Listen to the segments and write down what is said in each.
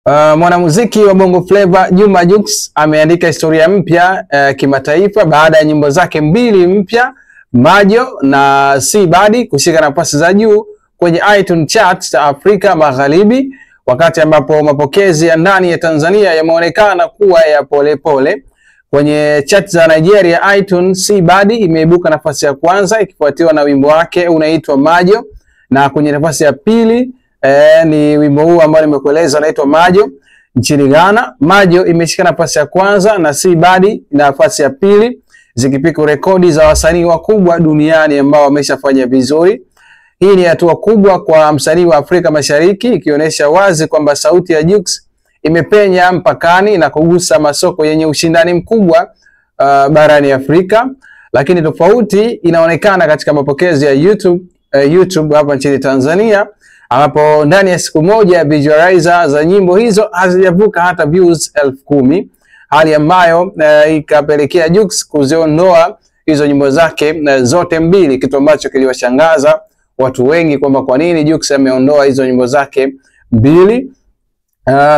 Mwanamuziki wa Bongo Flava Juma Jux ameandika historia mpya kimataifa baada ya nyimbo zake mbili mpya Majo na Si Badi kushika nafasi za juu kwenye iTunes charts za Afrika Magharibi, wakati ambapo mapokezi ya ndani ya Tanzania yameonekana kuwa ya polepole. Kwenye chart za Nigeria iTunes, Si Badi imeibuka nafasi ya kwanza ikifuatiwa na wimbo wake unaitwa Majo, na kwenye nafasi ya pili ni wimbo huu ambao nimekueleza unaitwa Majo. Nchini Ghana, Majo imeshika nafasi ya kwanza na Si Badi nafasi ya pili, zikipika rekodi za wasanii wakubwa duniani ambao wameshafanya vizuri. Hii ni hatua kubwa kwa msanii wa Afrika Mashariki, ikionyesha wazi kwamba sauti ya Jux imepenya mpakani na kugusa masoko yenye ushindani mkubwa barani Afrika. Lakini tofauti inaonekana katika mapokezi ya YouTube hapa nchini Tanzania, ambapo ndani ya siku moja visualizer za nyimbo hizo hazijavuka hata views 10,000, hali ambayo ikapelekea Jux kuziondoa hizo nyimbo zake zote mbili, kitu ambacho kiliwashangaza watu wengi kwamba kwa nini Jux ameondoa hizo nyimbo zake mbili.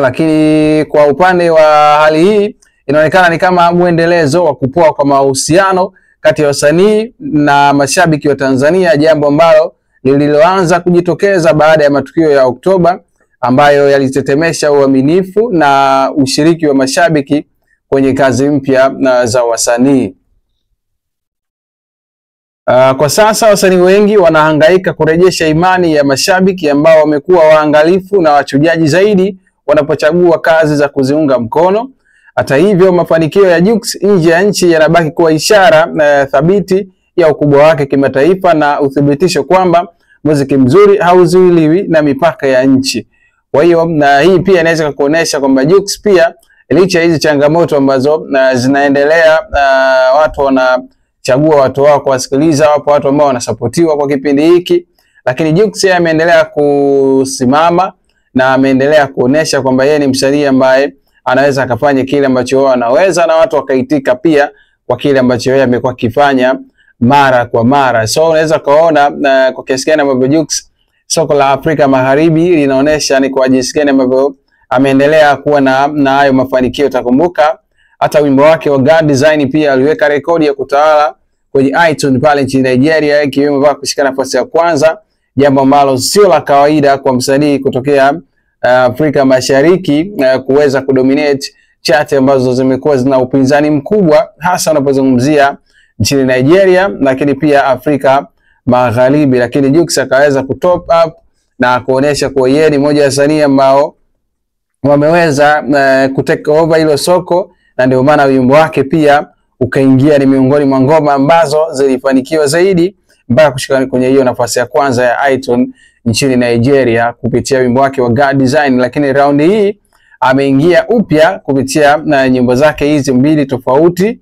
Lakini kwa upande wa hali hii inaonekana ni kama muendelezo wa kupoa kwa mahusiano kati ya wasanii na mashabiki wa Tanzania, jambo ambalo lililoanza kujitokeza baada ya matukio ya Oktoba ambayo yalitetemesha uaminifu na ushiriki wa mashabiki kwenye kazi mpya za wasanii. Kwa sasa wasanii wengi wanahangaika kurejesha imani ya mashabiki ambao wamekuwa waangalifu na wachujaji zaidi wanapochagua kazi za kuziunga mkono. Hata hivyo, mafanikio ya Jux nje ya nchi yanabaki kuwa ishara thabiti ya ukubwa wake kimataifa na uthibitisho kwamba muziki mzuri hauzuiliwi na mipaka ya nchi. Kwa hiyo na hii pia inaweza kuonesha kwamba Jux pia licha hizi changamoto ambazo zinaendelea, watu wanachagua watu wao kuwasikiliza, wapo watu ambao wanasapotiwa kwa kipindi hiki, lakini Jux yeye ameendelea kusimama na ameendelea kuonesha kwamba yeye ni msanii ambaye anaweza akafanya kile ambacho wao anaweza, na watu wakaitika pia kwa kile ambacho yeye amekuwa akifanya mara kwa mara. So unaweza kuona kwa kiasi gani ambavyo Jux soko la Afrika Magharibi linaonesha ni kwa jinsi gani ambavyo ameendelea kuwa na hayo mafanikio. Utakumbuka hata wimbo wake wa God Design pia aliweka rekodi ya kutawala kwenye iTunes pale nchini Nigeria, ikiwemo mpaka kushika nafasi ya kwanza, jambo ambalo sio la kawaida kwa msanii kutokea Afrika Mashariki kuweza kudominate chart ambazo zimekuwa zina upinzani mkubwa, hasa unapozungumzia nchini Nigeria lakini pia Afrika Magharibi. Lakini Jux akaweza kutop up na kuonesha kuwa yeye ni moja ya wasanii ambao wameweza kutake over hilo soko, na ndio maana wimbo wake pia ukaingia ni miongoni mwa ngoma ambazo zilifanikiwa zaidi mpaka kushika kwenye hiyo nafasi ya kwanza ya iTunes nchini Nigeria kupitia wimbo wake wa God Design. Lakini raundi hii ameingia upya kupitia nyimbo zake hizi mbili tofauti,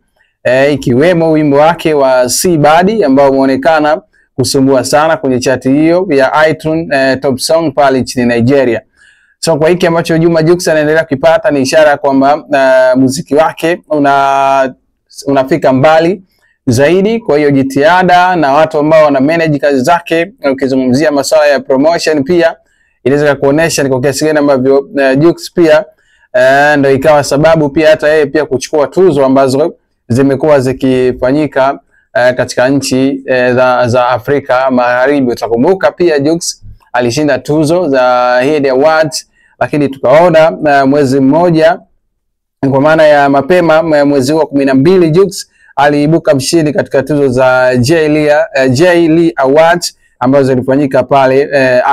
ikiwemo wimbo wake wa Si Badi ambao umeonekana kusumbua sana kwenye chati hiyo ya iTunes top song pale nchini Nigeria. So kwa hiki ambacho Juma Jux anaendelea kupata ni ishara kwamba muziki wake unafika mbali zaidi. Kwa hiyo jitihada na watu ambao wana manage kazi zake, ukizungumzia masuala ya promotion pia inaweza kuonesha ni kwa kiasi gani ambavyo Jux pia ndio ikawa sababu pia hata yeye pia kuchukua tuzo ambazo zimekuwa zikifanyika katika nchi za Afrika Magharibi. Utakumbuka pia Jux alishinda tuzo za Head Awards, lakini tukaona mwezi mmoja kwa maana ya mapema mwezi wa 12 Jux aliibuka mshindi katika tuzo za J Lee Awards ambazo zilifanyika pale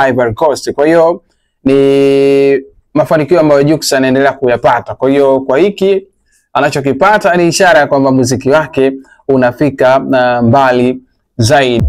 Ivory Coast. Kwa hiyo ni mafanikio ambayo Jux anaendelea kuyapata. Kwa hiyo kwa hiki anachokipata ni ishara ya kwamba muziki wake unafika mbali zaidi.